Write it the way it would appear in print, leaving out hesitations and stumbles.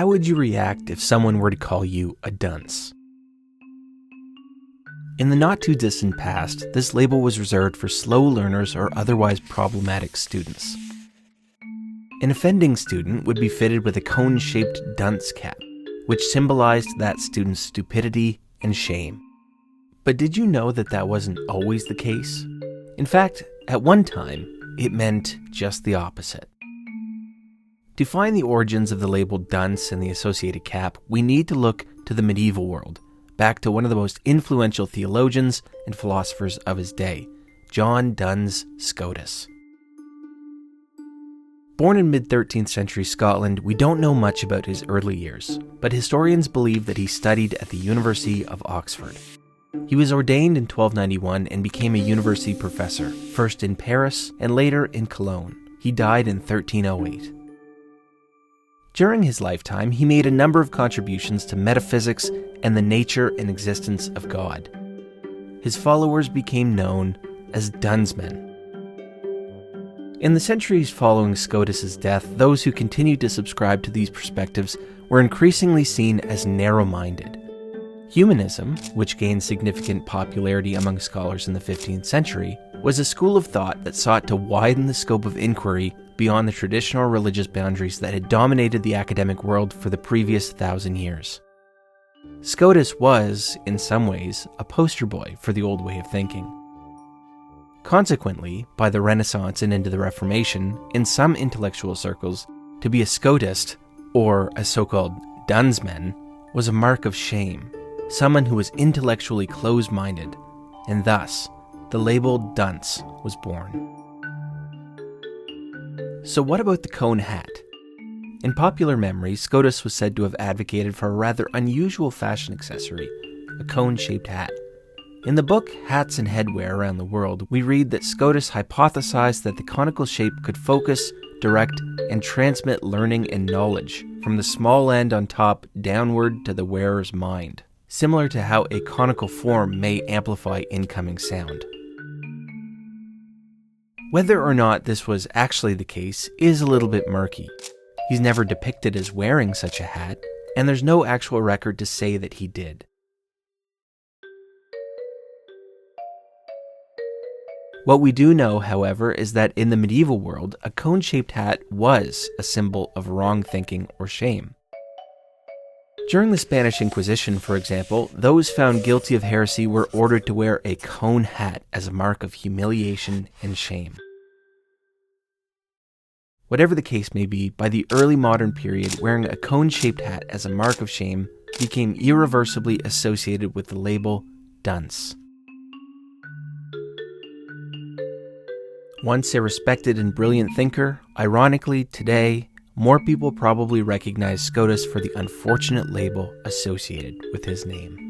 how would you react if someone were to call you a dunce? In the not-too-distant past, this label was reserved for slow learners or otherwise problematic students. An offending student would be fitted with a cone-shaped dunce cap, which symbolized that student's stupidity and shame. But did you know that that wasn't always the case? In fact, at one time, it meant just the opposite. To find the origins of the label dunce and the associated cap, we need to look to the medieval world, back to one of the most influential theologians and philosophers of his day, John Duns Scotus. Born in mid-13th century Scotland, we don't know much about his early years, but historians believe that he studied at the University of Oxford. He was ordained in 1291 and became a university professor, first in Paris and later in Cologne. He died in 1308. During his lifetime, he made a number of contributions to metaphysics and the nature and existence of God. His followers became known as Dunsmen. In the centuries following Scotus's death, those who continued to subscribe to these perspectives were increasingly seen as narrow-minded. Humanism, which gained significant popularity among scholars in the 15th century, was a school of thought that sought to widen the scope of inquiry beyond the traditional religious boundaries that had dominated the academic world for the previous 1,000 years. Scotus was, in some ways, a poster boy for the old way of thinking. Consequently, by the Renaissance and into the Reformation, in some intellectual circles, to be a Scotist, or a so-called Dunsman, was a mark of shame, someone who was intellectually closed-minded, and thus, the label dunce was born. So what about the cone hat? In popular memory, Scotus was said to have advocated for a rather unusual fashion accessory, a cone-shaped hat. In the book Hats and Headwear Around the World, we read that Scotus hypothesized that the conical shape could focus, direct, and transmit learning and knowledge from the small end on top downward to the wearer's mind, similar to how a conical form may amplify incoming sound. Whether or not this was actually the case is a little bit murky. He's never depicted as wearing such a hat, and there's no actual record to say that he did. What we do know, however, is that in the medieval world, a cone-shaped hat was a symbol of wrong thinking or shame. During the Spanish Inquisition, for example, those found guilty of heresy were ordered to wear a cone hat as a mark of humiliation and shame. Whatever the case may be, by the early modern period, wearing a cone-shaped hat as a mark of shame became irreversibly associated with the label dunce. Once a respected and brilliant thinker, ironically, today, more people probably recognize Scotus for the unfortunate label associated with his name.